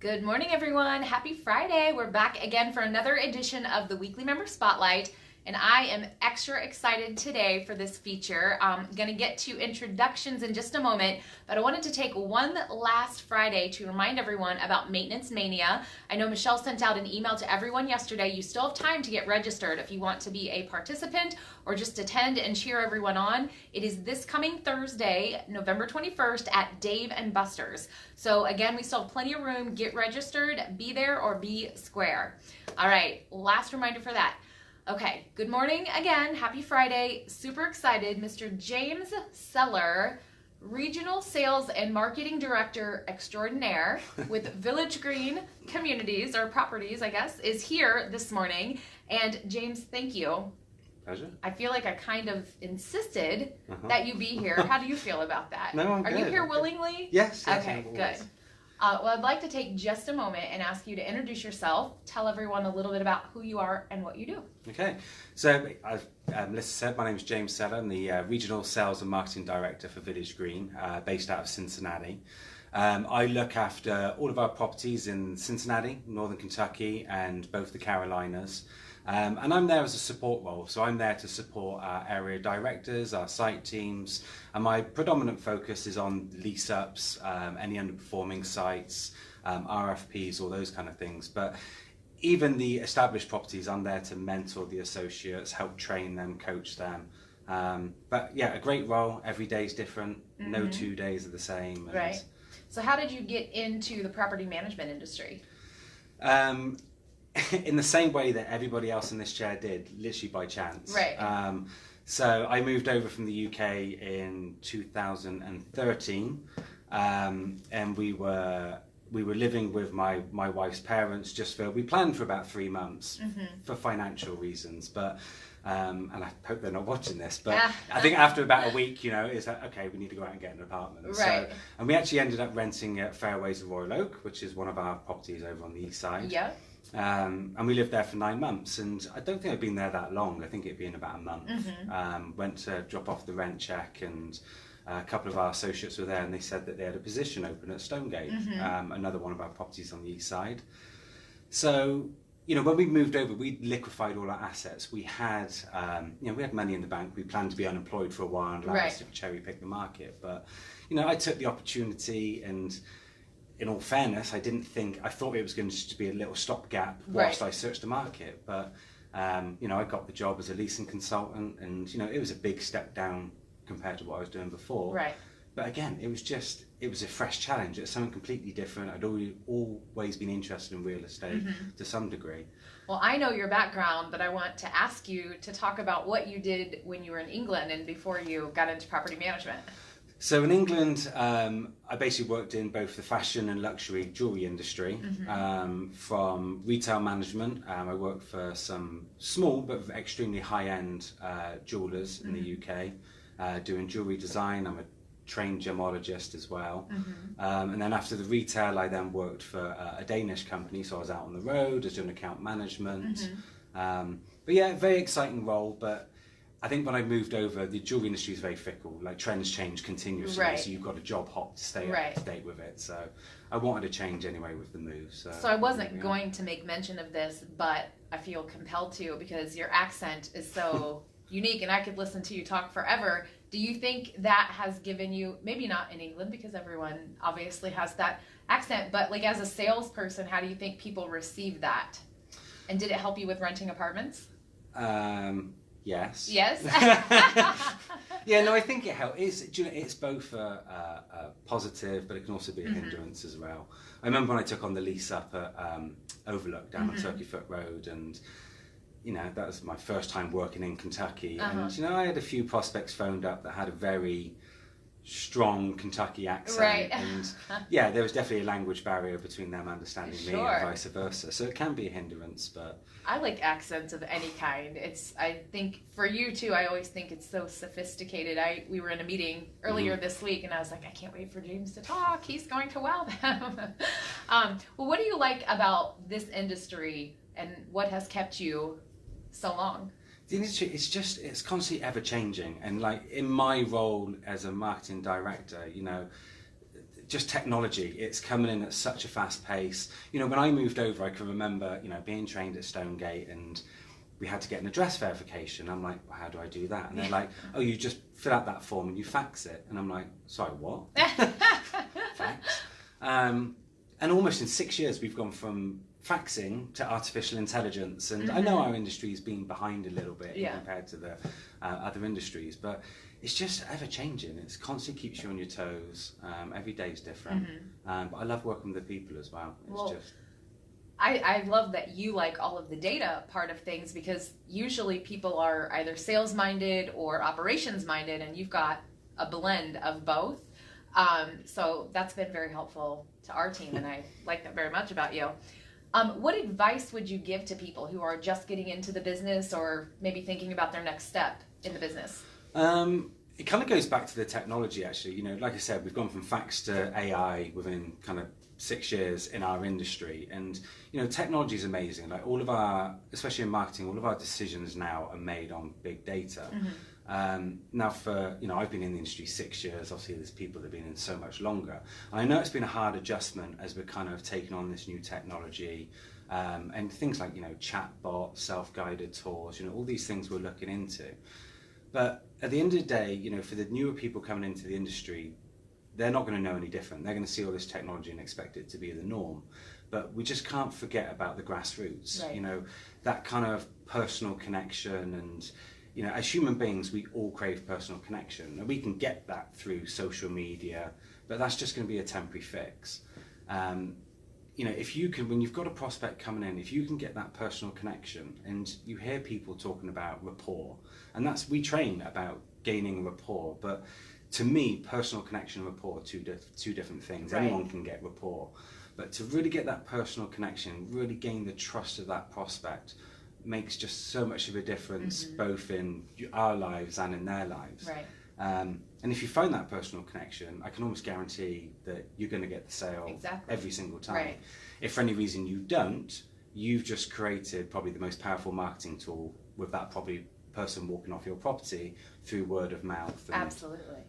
Good morning, everyone. Happy Friday. We're back again for another edition of the Weekly Member Spotlight, and I am extra excited today for this feature. I'm going to get to introductions in just a moment, but I wanted to take one last Friday to remind everyone about Maintenance Mania. I know Michelle sent out an email to everyone yesterday. You still have time to get registered if you want to be a participant or just attend and cheer everyone on. It is this coming Thursday, November 21st at Dave and Buster's. So again, we still have plenty of room. Get registered, be there or be square. All right, last reminder for that. Okay, good morning again. Happy Friday. Super excited. Mr. James Sellar, Regional Sales and Marketing Director Extraordinaire with Village Green Communities, or Properties, I guess, is here this morning. And James, thank you. Pleasure. I feel like I kind of insisted that you be here. How do you feel about that? No, I'm Are good. you here willingly? Yes. Okay, good. Well, I'd like to take just a moment and ask you to introduce yourself, tell everyone a little bit about who you are and what you do. Okay, so as Melissa said, my name is James Sellar. I'm the Regional Sales and Marketing Director for Village Green, based out of Cincinnati. I look after all of our properties in Cincinnati, Northern Kentucky, and both the Carolinas. And I'm there as a support role, so I'm there to support our area directors, our site teams, and my predominant focus is on lease-ups, any underperforming sites, RFPs, all those kind of things. But even the established properties, I'm there to mentor the associates, help train them, coach them. But yeah, a great role. Every day is different. No 2 days are the same. Right. So how did you get into the property management industry? In the same way that everybody else in this chair did, literally by chance. Right. So I moved over from the UK in 2013, and we were living with my wife's parents. We planned for about 3 months for financial reasons, but and I hope they're not watching this, but I think after about a week, it's like, okay, we need to go out and get an apartment. Right. So, and we actually ended up renting at Fairways of Royal Oak, which is one of our properties over on the east side. Yeah. And we lived there for 9 months, and I don't think I'd been there that long. I think it'd been about a month. Went to drop off the rent check, and a couple of our associates were there, and they said that they had a position open at Stonegate, another one of our properties on the east side. So, when we moved over, we liquefied all our assets. We had, we had money in the bank. We planned to be unemployed for a while and allow us to cherry pick the market. But, I took the opportunity, and in all fairness, I thought it was going to just be a little stopgap whilst I searched the market. But, I got the job as a leasing consultant, and, it was a big step down compared to what I was doing before. Right. But again, it was a fresh challenge. It's something completely different. I'd always been interested in real estate to some degree. Well, I know your background, but I want to ask you to talk about what you did when you were in England and before you got into property management. So in England, I basically worked in both the fashion and luxury jewellery industry. From retail management, I worked for some small but extremely high-end jewellers in the UK, doing jewellery design. I'm a trained gemologist as well. And then after the retail, I then worked for a Danish company, so I was out on the road, I was doing account management. But yeah, very exciting role, but I think when I moved over, the jewelry industry is very fickle. Like, trends change continuously, so you've got a job hop to stay up to date with it. So I wanted to change anyway with the move. So I wasn't going to make mention of this, but I feel compelled to because your accent is so unique, and I could listen to you talk forever. Do you think that has given you, maybe not in England because everyone obviously has that accent, but like as a salesperson, how do you think people receive that? And did it help you with renting apartments? Yes. Yes? Yeah, no, I think it helps. It's both a positive, but it can also be a hindrance as well. I remember when I took on the lease up at Overlook down on Turkey Foot Road, and that was my first time working in Kentucky. And I had a few prospects phoned up that had a very strong Kentucky accent, and yeah, there was definitely a language barrier between them understanding me and vice versa, so it can be a hindrance. But I like accents of any kind. I think for you too, I always think it's so sophisticated. We were in a meeting earlier this week, and I was like, I can't wait for James to talk. He's going to wow them. Well, what do you like about this industry, and what has kept you so long? The industry, it's constantly ever changing, and like in my role as a marketing director, just technology. It's coming in at such a fast pace. You know, when I moved over, I can remember, you know, being trained at Stonegate, and we had to get an address verification. I'm like, well, how do I do that? And they're like, oh, you just fill out that form and you fax it. And I'm like, sorry, what? Fax? And almost in 6 years, we've gone from faxing to artificial intelligence. And I know our industry's been behind a little bit compared to the other industries, but it's just ever changing. It constantly keeps you on your toes. Every day is different. But I love working with the people as well. I love that you like all of the data part of things, because usually people are either sales minded or operations minded, and you've got a blend of both. So that's been very helpful to our team, and I like that very much about you. What advice would you give to people who are just getting into the business, or maybe thinking about their next step in the business? It kind of goes back to the technology, actually. You know, like I said, we've gone from fax to AI within kind of 6 years in our industry, and you know, technology is amazing. Like all of our, especially in marketing, all of our decisions now are made on big data. Now, for you know, I've been in the industry 6 years. Obviously, there's people that have been in so much longer. And I know it's been a hard adjustment as we're kind of taking on this new technology, and things like, you know, chatbot, self-guided tours. You know, all these things we're looking into. But at the end of the day, you know, for the newer people coming into the industry, they're not going to know any different. They're going to see all this technology and expect it to be the norm. But we just can't forget about the grassroots, you know, that kind of personal connection. And, you know, as human beings, we all crave personal connection. And we can get that through social media, but that's just going to be a temporary fix. You know, if you can, when you've got a prospect coming in, if you can get that personal connection, and you hear people talking about rapport, and we train about gaining rapport, but to me, personal connection and rapport are two different things. Anyone can get rapport, but to really get that personal connection, really gain the trust of that prospect, makes just so much of a difference, both in our lives and in their lives. And if you find that personal connection, I can almost guarantee that you're going to get the sale every single time. If for any reason you don't, you've just created probably the most powerful marketing tool with that probably person walking off your property through word of mouth. And, Absolutely.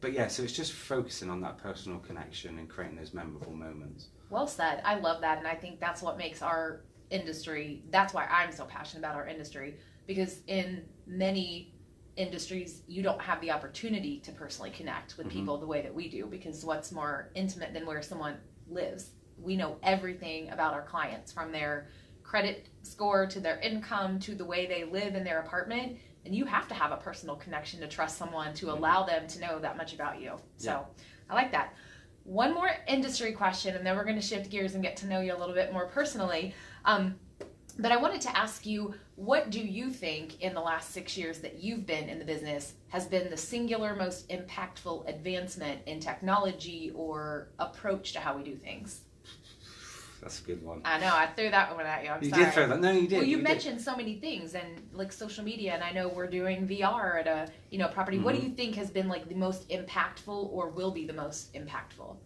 But yeah, so it's just focusing on that personal connection and creating those memorable moments. Well said. I love that, and I think that's what makes our industry, that's why I'm so passionate about our industry, because in many industries you don't have the opportunity to personally connect with people the way that we do, because what's more intimate than where someone lives? We know everything about our clients, from their credit score to their income to the way they live in their apartment, and you have to have a personal connection to trust someone to allow them to know that much about you. So I like that. One more industry question, and then we're going to shift gears and get to know you a little bit more personally. But I wanted to ask you, what do you think in the last 6 years that you've been in the business has been the singular most impactful advancement in technology or approach to how we do things? That's a good one. I know, I threw that one at you. I'm sorry. You did throw that. No, you did. Well, you mentioned so many things, and like social media, and I know we're doing VR at a property. What do you think has been like the most impactful, or will be the most impactful?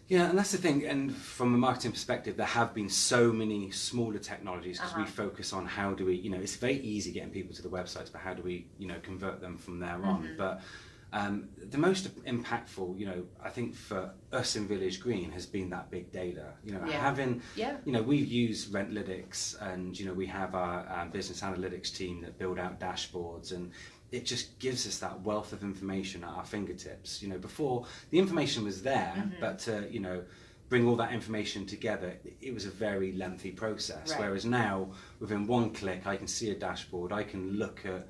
Yeah, and that's the thing. And from a marketing perspective, there have been so many smaller technologies, because we focus on how do we, you know, it's very easy getting people to the websites, but how do we, you know, convert them from there on? But the most impactful, you know, I think for us in Village Green has been that big data. You know, having, you know, we've used Rentlytics, and you know, we have our business analytics team that build out dashboards, and it just gives us that wealth of information at our fingertips. You know, before the information was there, but to, you know, bring all that information together, it was a very lengthy process. Whereas now, within one click, I can see a dashboard. I can look at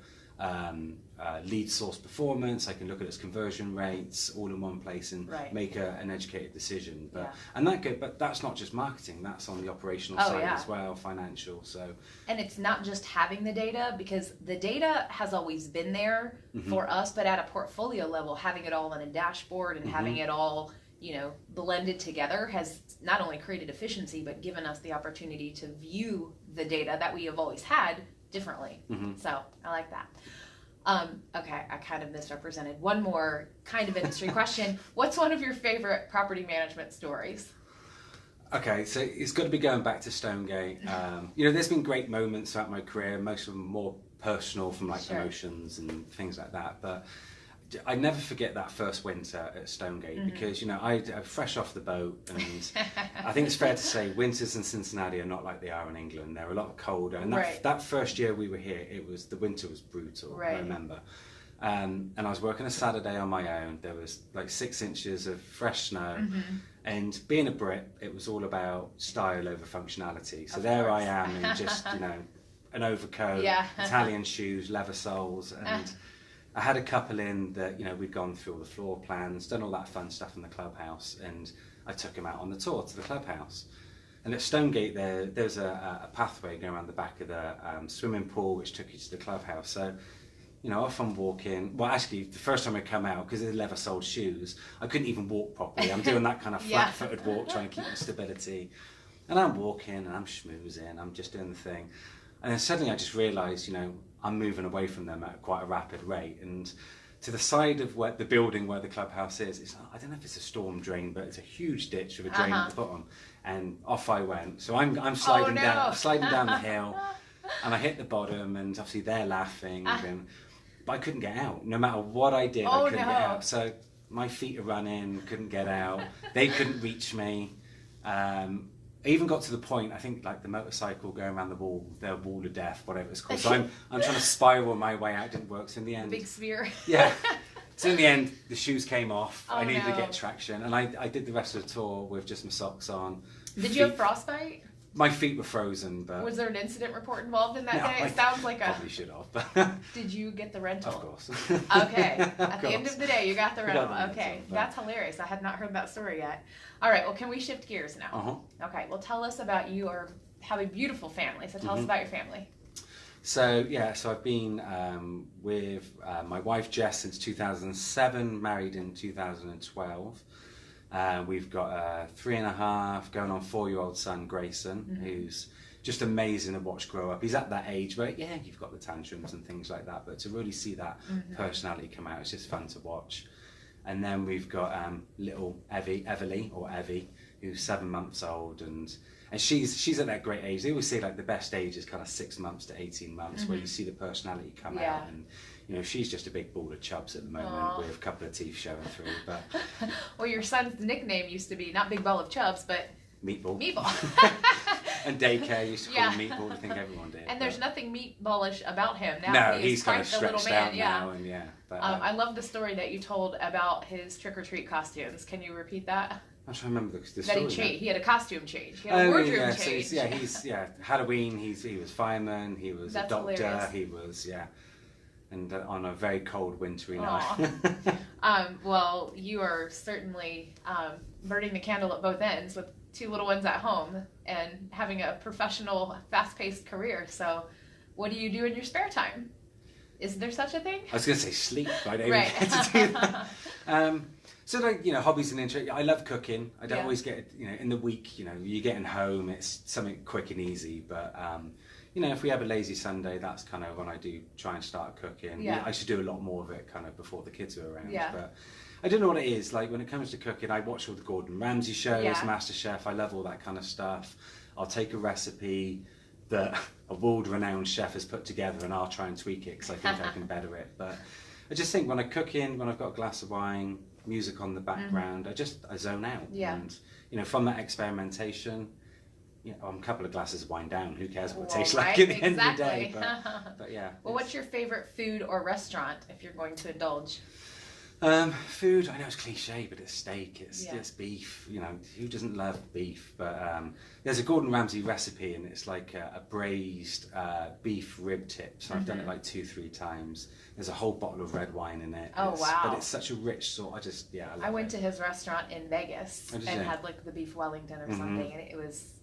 lead source performance. I can look at its conversion rates all in one place and make an educated decision. But but that's not just marketing. That's on the operational side as well, financial. So, and it's not just having the data, because the data has always been there for us, but at a portfolio level, having it all on a dashboard and having it all, you know, blended together has not only created efficiency, but given us the opportunity to view the data that we have always had differently. So I like that. Okay, I kind of misrepresented. One more kind of industry question. What's one of your favorite property management stories? Okay, so it's got to be going back to Stonegate. You know, there's been great moments throughout my career, most of them more personal, from like promotions and things like that. But I never forget that first winter at Stonegate because, you know, I fresh off the boat, and I think it's fair to say winters in Cincinnati are not like they are in England. They're a lot colder. And that first year we were here, the winter was brutal, I remember. And I was working a Saturday on my own. There was like 6 inches of fresh snow. And being a Brit, it was all about style over functionality. So there I am in just, you know, an overcoat, Italian shoes, leather soles, and I had a couple in that, you know, we'd gone through all the floor plans, done all that fun stuff in the clubhouse, and I took him out on the tour to the clubhouse. And at Stonegate there's a pathway going around the back of the swimming pool which took you to the clubhouse. So, you know, off I'm walking. Well, actually, the first time I come out, because of the leather-soled shoes, I couldn't even walk properly. I'm doing that kind of flat-footed walk, trying to keep my stability. And I'm walking, and I'm schmoozing, I'm just doing the thing. And then suddenly I just realised, you know, I'm moving away from them at quite a rapid rate. And to the side of the building where the clubhouse is, I don't know if it's a storm drain, but it's a huge ditch with a drain at the bottom. And off I went. So I'm sliding down the hill, and I hit the bottom, and obviously they're laughing. But I couldn't get out. No matter what I did, I couldn't get out. So my feet are running, couldn't get out. They couldn't reach me. I even got to the point, I think, like the motorcycle going around the wall of death, whatever it's called. So I'm trying to spiral my way out. It didn't work. So in the end, the big sphere. Yeah. So in the end, the shoes came off. I needed to get traction, and I did the rest of the tour with just my socks on. Did you have frostbite? My feet were frozen, but... Was there an incident report involved in that day? It sounds like probably should have. Did you get the rental? Of course. Okay. At the end of the day, you got the rental. Okay. That's hilarious. I had not heard that story yet. All right. Well, can we shift gears now? Okay. Well, tell us about you have a beautiful family. So tell us about your family. So, so I've been with my wife, Jess, since 2007, married in 2012. We've got a 3.5 going on 4-year-old son, Grayson, who's just amazing to watch grow up. He's at that age where, you've got the tantrums and things like that, but to really see that personality come out, it's just fun to watch. And then we've got little Evie, who's 7 months old, and she's at that great age. They always say like the best age is kind of 6 months to 18 months, where you see the personality come out. And you know, she's just a big ball of chubs at the moment with a couple of teeth showing through. But well, your son's nickname used to be not Big Ball of Chubs, but Meatball. And daycare used to call him Meatball. I think everyone did. And there's nothing meatballish about him now. No, he's kind of stretched out now, and But, I love the story that you told about his trick-or-treat costumes. Can you repeat that? I'm trying to remember the story. That he had a costume change. He had a wardrobe change. So he's Halloween. He was fireman. He was a doctor. Hilarious. He was and on a very cold, wintry night. Well, you are certainly burning the candle at both ends with 2 little ones at home and having a professional, fast-paced career. So, what do you do in your spare time? Is there such a thing? I was going to say sleep, but I don't even get to do that. So, like, you know, hobbies and interests. I love cooking. I don't always get, you know, in the week, you know, you're getting home, it's something quick and easy. But, you know, if we have a lazy Sunday, that's kind of when I do try and start cooking. Yeah. I should do a lot more of it kind of before the kids are around. Yeah. But I don't know what it is. Like, when it comes to cooking, I watch all the Gordon Ramsay shows, MasterChef. I love all that kind of stuff. I'll take a recipe that a world-renowned chef has put together, and I'll try and tweak it because I think I can better it. But I just think when I cook when I've got a glass of wine, music on the background, I zone out. Yeah. And, you know, from that experimentation, you know, I'm a couple of glasses of wine down. Who cares what it tastes like at the end of the day? But yeah. Well, what's your favorite food or restaurant if you're going to indulge? Food, I know it's cliche, but it's steak, it's beef, you know, who doesn't love beef? But there's a Gordon Ramsay recipe, and it's like a braised beef rib tip, so I've done it like 2-3 times. There's a whole bottle of red wine in it. Oh, wow. But it's such a rich sort, I went to his restaurant in Vegas and had like the beef Wellington or something, and it was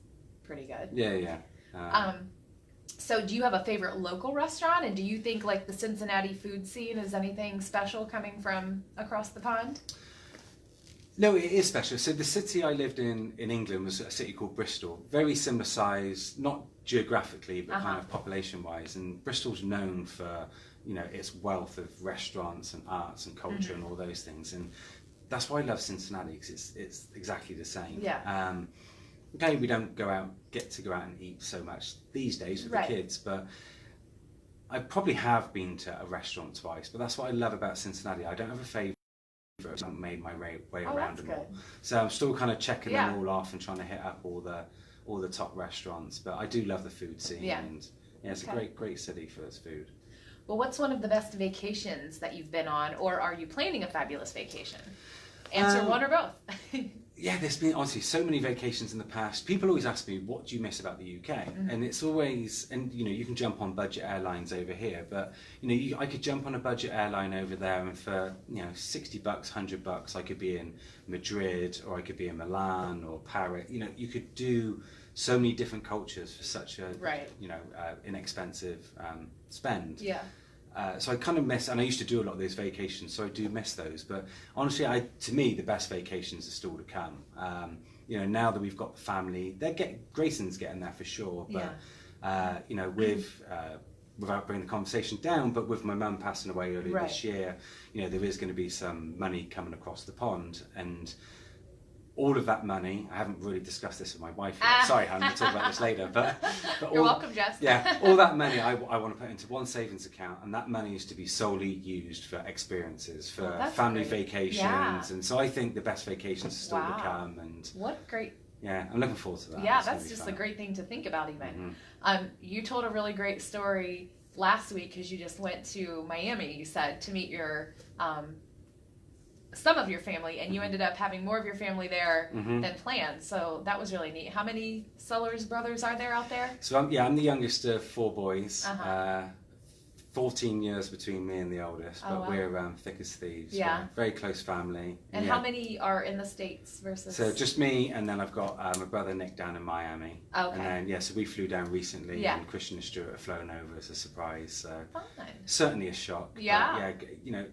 pretty good. Yeah. So do you have a favorite local restaurant, and do you think like the Cincinnati food scene is anything special coming from across the pond? No, it is special. So the city I lived in England was a city called Bristol. Very similar size, not geographically, but kind of population-wise. And Bristol's known for, you know, its wealth of restaurants and arts and culture and all those things. And that's why I love Cincinnati, because it's exactly the same. Yeah. Okay, we don't get to go out and eat so much these days with the kids, but I probably have been to a restaurant twice, but that's what I love about Cincinnati. I don't have a favourite. I haven't made my way around them all. So I'm still kind of checking them all off and trying to hit up all the top restaurants. But I do love the food scene, and it's a great city for its food. Well, what's one of the best vacations that you've been on, or are you planning a fabulous vacation? Answer one or both. Yeah, there's been honestly so many vacations in the past. People always ask me, what do you miss about the UK? And it's always, and you can jump on budget airlines over here, but I could jump on a budget airline over there, and for $60, $100, I could be in Madrid, or I could be in Milan or Paris. You could do so many different cultures for such a inexpensive spend. Yeah. So I kind of miss, and I used to do a lot of those vacations, so I do miss those. But honestly, to me, the best vacations are still to come. Now that we've got the family, Grayson's getting there for sure. But without bringing the conversation down, but with my mum passing away earlier this year, there is going to be some money coming across the pond, and all of that money, I haven't really discussed this with my wife yet. Sorry, hon, we'll talk about this later. But you're welcome, Jess. Yeah, all that money I want to put into one savings account, and that money is to be solely used for experiences, for family vacations. And so I think the best vacations are still to come. And what great. Yeah, I'm looking forward to that. Yeah, that's just a great thing to think about even. You told a really great story last week because you just went to Miami, you said, to meet your some of your family, and you ended up having more of your family there than planned. So that was really neat. How many Sellars brothers are there out there? So I'm the youngest of 4 boys. 14 years between me and the oldest, but we're thick as thieves. Yeah. We're a very close family. And how many are in the States versus? So just me, and then I've got my brother Nick down in Miami. Okay. And then, so we flew down recently, and Christian and Stuart have flown over as a surprise. So certainly a shock. Yeah. But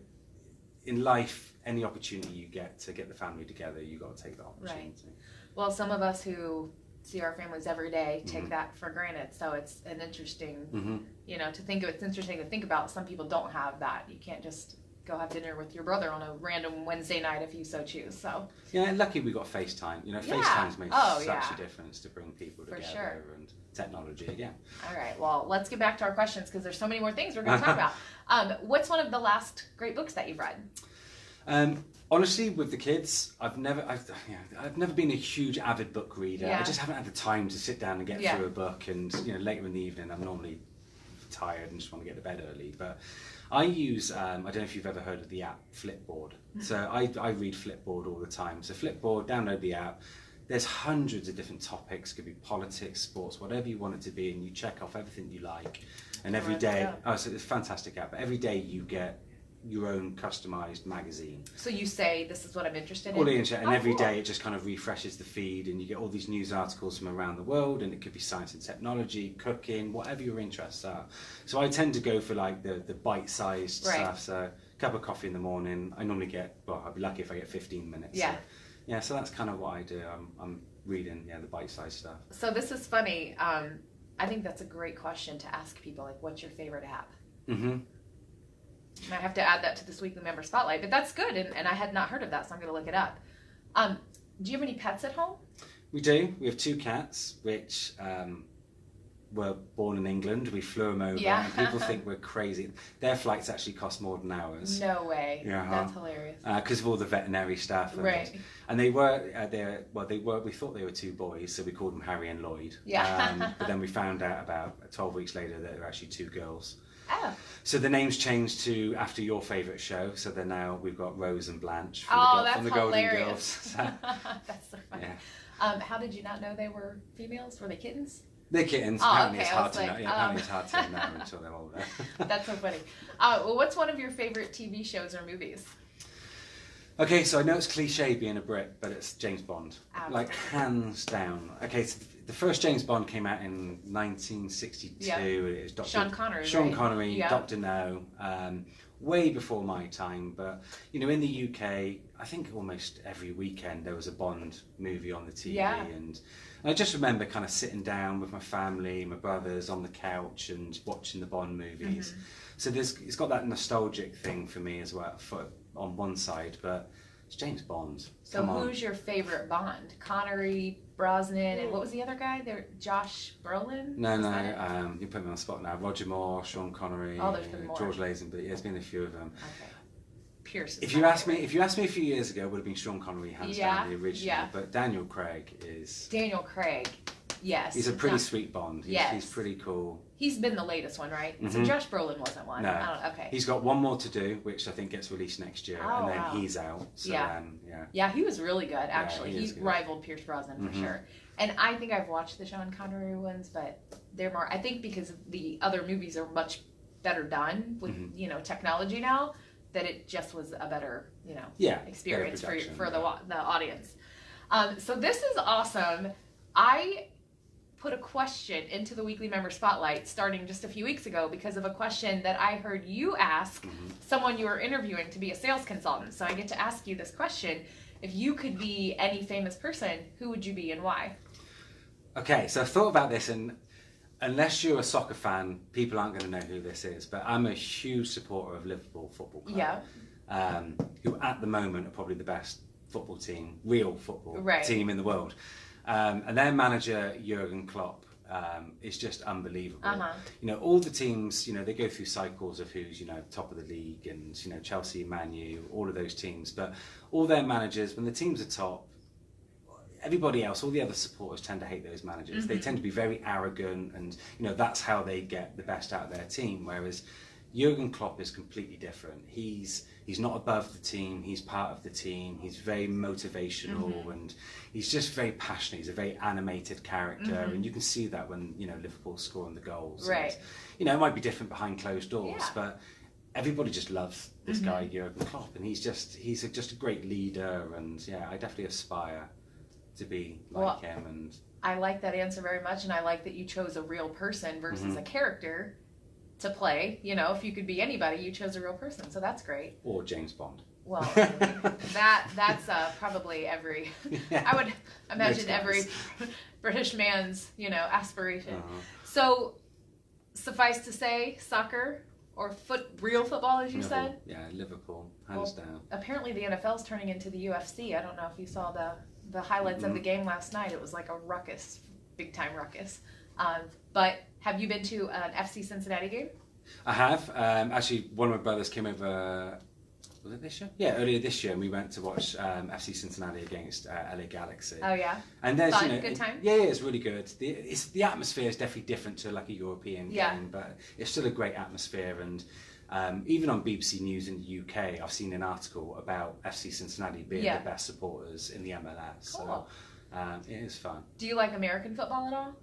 in life, any opportunity you get to get the family together, you got to take that opportunity. Right. Well, some of us who see our families every day take that for granted. So it's an interesting, it's interesting to think about. Some people don't have that. You can't just go have dinner with your brother on a random Wednesday night if you so choose. So and lucky we got FaceTime. FaceTime's made such a difference to bring people together and technology again. All right. Well, let's get back to our questions because there's so many more things we're going to talk about. What's one of the last great books that you've read? Honestly, with the kids, I've never been a huge avid book reader. I just haven't had the time to sit down and get through a book. And later in the evening, I'm normally tired and just want to get to bed early. But I use I don't know if you've ever heard of the app Flipboard. So I read Flipboard all the time. So Flipboard, download the app. There's hundreds of different topics. It could be politics, sports, whatever you want it to be, and you check off everything you like. And every day, so it's a fantastic app. But every day you get your own customized magazine. So you say, this is what I'm interested in? All the internet, and every day it just kind of refreshes the feed, and you get all these news articles from around the world, and it could be science and technology, cooking, whatever your interests are. So I tend to go for like the bite-sized stuff. So a cup of coffee in the morning, I normally get, I'd be lucky if I get 15 minutes. So that's kind of what I do. I'm reading, the bite-sized stuff. So this is funny. I think that's a great question to ask people, like, what's your favorite app? I have to add that to this weekly member spotlight, but that's good, and I had not heard of that, so I'm going to look it up. Do you have any pets at home? We do. We have 2 cats, which were born in England. We flew them over, and people think we're crazy. Their flights actually cost more than ours. No way. That's hilarious. Because of all the veterinary stuff. And they were, we thought they were 2 boys, so we called them Harry and Lloyd. But then we found out about 12 weeks later that they were actually 2 girls. Oh. So the name's changed to after your favourite show. So we've got Rose and Blanche from the Golden Girls. So, that's so funny. How did you not know they were females? Were they kittens? They're kittens. Apparently it's hard to know. Apparently it's hard to know until they're older. That's so funny. Well, what's one of your favorite TV shows or movies? Okay, so I know it's cliche being a Brit, but it's James Bond. Absolutely. Like, hands down. Okay, so the first James Bond came out in 1962. It was Sean Connery. Dr. No. Way before my time, but in the UK, I think almost every weekend there was a Bond movie on the TV, and I just remember kind of sitting down with my family, my brothers on the couch and watching the Bond movies. So it's got that nostalgic thing for me as well, on one side, but it's James Bond. So who's your favorite Bond? Connery, Brosnan, and what was the other guy? There, Josh Brolin? No, no, you put me on the spot now. Roger Moore, Sean Connery, Oh, there's been more. George Lazenby. Yeah, there's been a few of them. Okay. Pierce. If you asked me a few years ago, it would have been Sean Connery, hands down, the original. Yeah. But Daniel Craig is. Daniel Craig. Yes. He's a pretty sweet Bond. He's pretty cool. He's been the latest one, right? Mm-hmm. So Josh Brolin wasn't one. No. Okay. He's got one more to do, which I think gets released next year, and then he's out. So yeah, he was really good, actually. He good. Rivaled Pierce Brosnan for sure. And I think I've watched the Sean Connery ones, but they're more, I think because the other movies are much better done with, technology now, that it just was a better, experience for the audience. So this is awesome. I put a question into the Weekly Member Spotlight starting just a few weeks ago because of a question that I heard you ask someone you were interviewing to be a sales consultant. So I get to ask you this question. If you could be any famous person, who would you be and why? Okay, so I've thought about this, and unless you're a soccer fan, people aren't going to know who this is, but I'm a huge supporter of Liverpool Football Club, who at the moment are probably the best football team, real football team in the world. And their manager, Jurgen Klopp, is just unbelievable. All the teams, they go through cycles of who's, top of the league and, Chelsea, Man U, all of those teams. But all their managers, when the teams are top, everybody else, all the other supporters tend to hate those managers. They tend to be very arrogant and, that's how they get the best out of their team. Whereas Jurgen Klopp is completely different. He's not above the team, he's part of the team, he's very motivational and he's just very passionate. He's a very animated character and you can see that when, Liverpool scoring the goals. Right. And, it might be different behind closed doors, but everybody just loves this guy, Jurgen Klopp, and he's just a great leader, and I definitely aspire to be like him. And I like that answer very much, and I like that you chose a real person versus a character to play. If you could be anybody, you chose a real person, so that's great. Or James Bond. Well, that's probably every. I would imagine every British man's aspiration. So, suffice to say, soccer or real football, as you said. Yeah, Liverpool, hands down. Apparently, the NFL is turning into the UFC. I don't know if you saw the highlights of the game last night. It was like a ruckus, big time ruckus. But have you been to an FC Cincinnati game? I have. Actually, one of my brothers came over, was it this year? Yeah, earlier this year, and we went to watch FC Cincinnati against LA Galaxy. Oh, yeah? And there's, fun, good time? Yeah, it's really good. The atmosphere is definitely different to like a European game, but it's still a great atmosphere. And even on BBC News in the UK, I've seen an article about FC Cincinnati being the best supporters in the MLS. Cool. So it is fun. Do you like American football at all?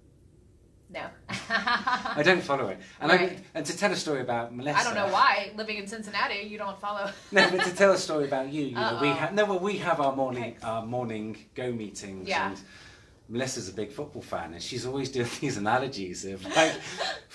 No. I don't follow it. And and to tell a story about Melissa. I don't know why. Living in Cincinnati, you don't follow. No, but to tell a story about you, we have our morning go meetings. Yeah. And Melissa's a big football fan, and she's always doing these analogies of like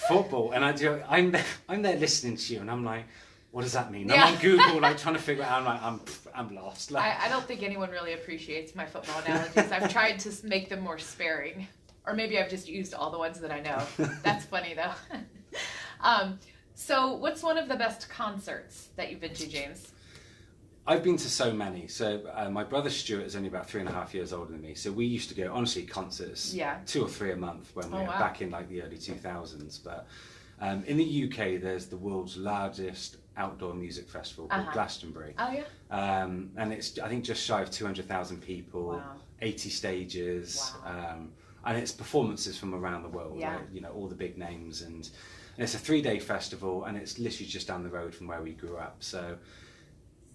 football. And I'm there listening to you, and I'm like, what does that mean? I'm on Google, like trying to figure it out. I'm like, I'm lost. Like, I don't think anyone really appreciates my football analogies. I've tried to make them more sparing. Or maybe I've just used all the ones that I know. That's funny, though. So what's one of the best concerts that you've been to, James? I've been to so many. So my brother Stuart is only about 3.5 years older than me. So we used to go, honestly, concerts 2 or 3 a month when we were back in like the early 2000s. But in the UK, there's the world's largest outdoor music festival called Glastonbury. Oh, yeah? And it's, I think, just shy of 200,000 people, 80 stages. And it's performances from around the world, all the big names, and it's a 3-day festival, and it's literally just down the road from where we grew up. So,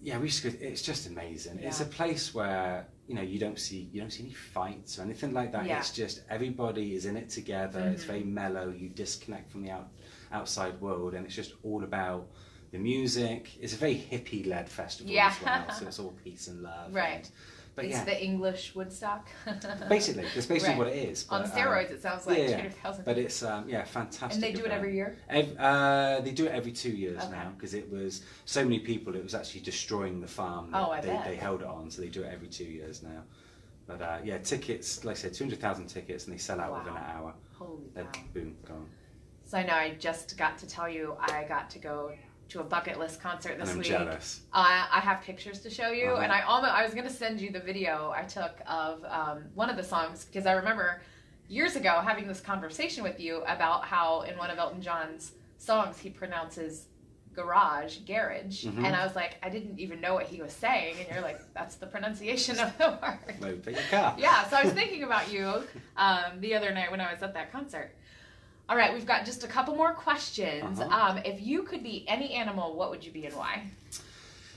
we used to go, it's just amazing. It's a place where you don't see any fights or anything like that. It's just everybody is in it together. It's very mellow. You disconnect from the outside world, and it's just all about the music. It's a very hippie-led festival as well, so it's all peace and love. Right. But it's the English Woodstock. Basically, that's basically what it is. But, on steroids, it sounds like. Yeah. But it's fantastic. And they do it every year? They do it every 2 years now, because it was so many people. It was actually destroying the farm that they held it on. So they do it every 2 years now. But tickets, like I said, 200,000 tickets, and they sell out within an hour. Holy cow! Boom, gone. So I know I just got to tell you I got to go to a bucket list concert this and I'm week. jealous. I have pictures to show you, Uh-huh. and I was going to send you the video I took of one of the songs, because I remember years ago having this conversation with you about how in one of Elton John's songs he pronounces garage, Mm-hmm. and I was like, I didn't even know what he was saying, and you're like, that's the pronunciation of the word. Well, pick your car. Yeah, so I was thinking about you the other night when I was at that concert. All right, we've got just a couple more questions. Uh-huh. If you could be any animal, what would you be and why?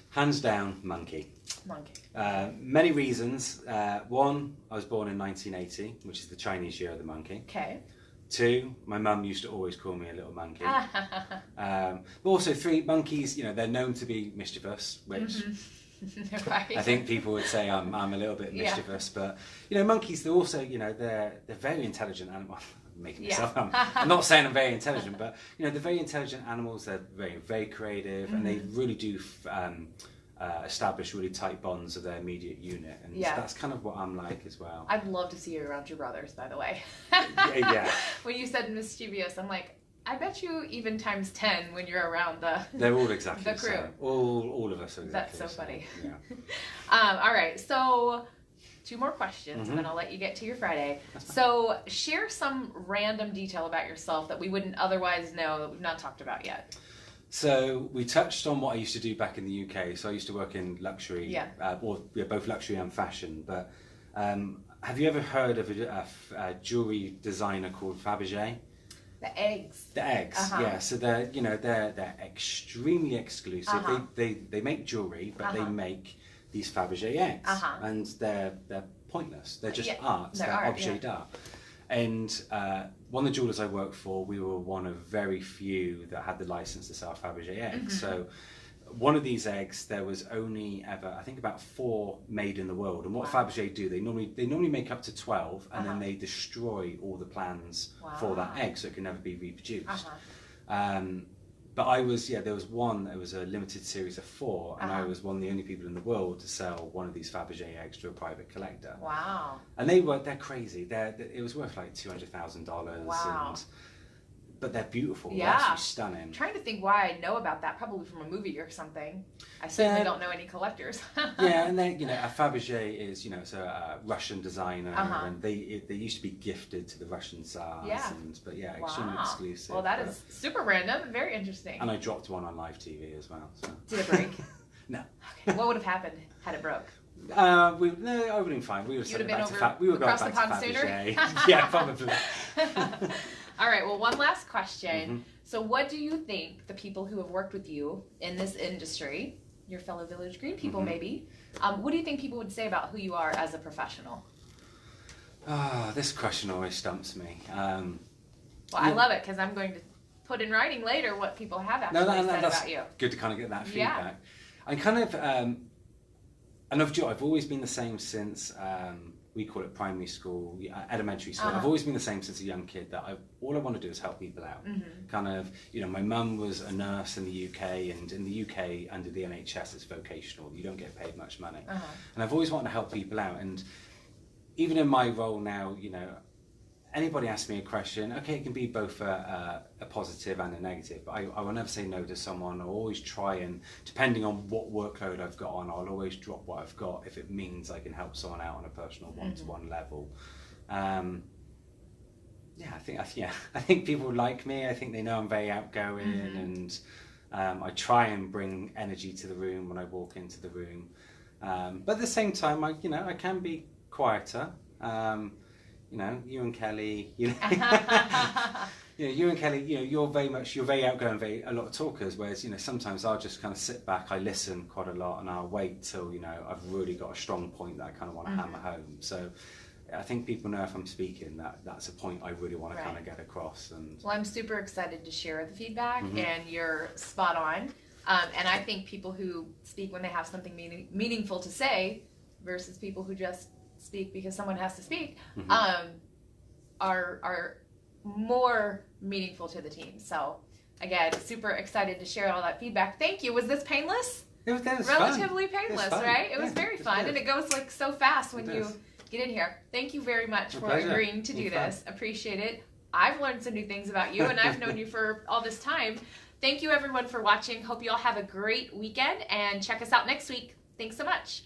Hands down, monkey. Monkey. Many reasons. One, I was born in 1980, which is the Chinese year of the monkey. Okay. Two, my mum used to always call me a little monkey. But also three, monkeys, they're known to be mischievous, which Right. I think people would say I'm a little bit mischievous. But, monkeys, they're also, they're very intelligent animals. I'm making myself I'm not saying I'm very intelligent, but, they're very intelligent animals. They're very, very creative, and they really do establish really tight bonds with their immediate unit. And that's kind of what I'm like as well. I'd love to see you around your brothers, by the way. Yeah. When you said mischievous, I'm like, I bet you even times 10 when you're around They're all exactly the the crew. same. All of us are exactly That's so the same. funny. Yeah. All right, so 2 more questions, and then I'll let you get to your Friday. So share some random detail about yourself that we wouldn't otherwise know, that we've not talked about yet. So we touched on what I used to do back in the UK. So I used to work in luxury, both luxury and fashion. But have you ever heard of a jewelry designer called Fabergé? The eggs. The eggs, yeah. So they're extremely exclusive. They make jewelry, but they make these Fabergé eggs, and they're pointless. They're just art. They're objet d'art. And one of the jewelers I worked for, we were one of very few that had the license to sell Fabergé eggs. So one of these eggs, there was only ever, I think, about 4 made in the world. And what Fabergé do, they normally make up to 12, and then they destroy all the plans for that egg, so it can never be reproduced. But I was, there was one, it was a limited series of 4, and I was one of the only people in the world to sell one of these Fabergé eggs to a private collector. Wow. And they're crazy. It was worth like $200,000. Wow. But they're beautiful. Yeah. They're absolutely stunning. I'm trying to think why I know about that, probably from a movie or something. I certainly don't know any collectors. Yeah, and then, a Fabergé is, it's a Russian designer, and they used to be gifted to the Russian Tsars. But extremely exclusive. Well, that is super random and very interesting. And I dropped one on live TV as well. So. Did it break? No. Okay. What would have happened had it broke? I would have been fine. We would have been across the pond sooner. Yeah, probably. All right. Well, one last question. So, what do you think the people who have worked with you in this industry, your fellow Village Green people, maybe, what do you think people would say about who you are as a professional? This question always stumps me. I love it because I'm going to put in writing later what people have actually said about you. Good to kind of get that feedback. I kind of, and I've always been the same since, we call it primary school, elementary school. I've always been the same since a young kid, that all I want to do is help people out. Kind of, my mum was a nurse in the UK, and in the UK, under the NHS, it's vocational. You don't get paid much money. And I've always wanted to help people out. And even in my role now, anybody asks me a question, okay, it can be both a positive and a negative, but I will never say no to someone. I'll always try, and depending on what workload I've got on, I'll always drop what I've got if it means I can help someone out on a personal one-to-one level. I think people like me. I think they know I'm very outgoing, and I try and bring energy to the room when I walk into the room. But at the same time, I can be quieter. You and Kelly, you and Kelly, you're very outgoing, a lot of talkers, whereas, sometimes I'll just kind of sit back, I listen quite a lot, and I'll wait till, I've really got a strong point that I kind of want to hammer home. So I think people know if I'm speaking that's a point I really want to kind of get across. And well, I'm super excited to share the feedback, and you're spot on. And I think people who speak when they have something meaningful to say versus people who just speak because someone has to speak are more meaningful to the team. So again, super excited to share all that feedback. Thank you. Was this painless? It was relatively fun. Painless, It right? It was very fun, and it goes like so fast when you get in here. Thank you very much for agreeing to do this. Appreciate it. I've learned some new things about you, and I've known you for all this time. Thank you everyone for watching. Hope you all have a great weekend and check us out next week. Thanks so much.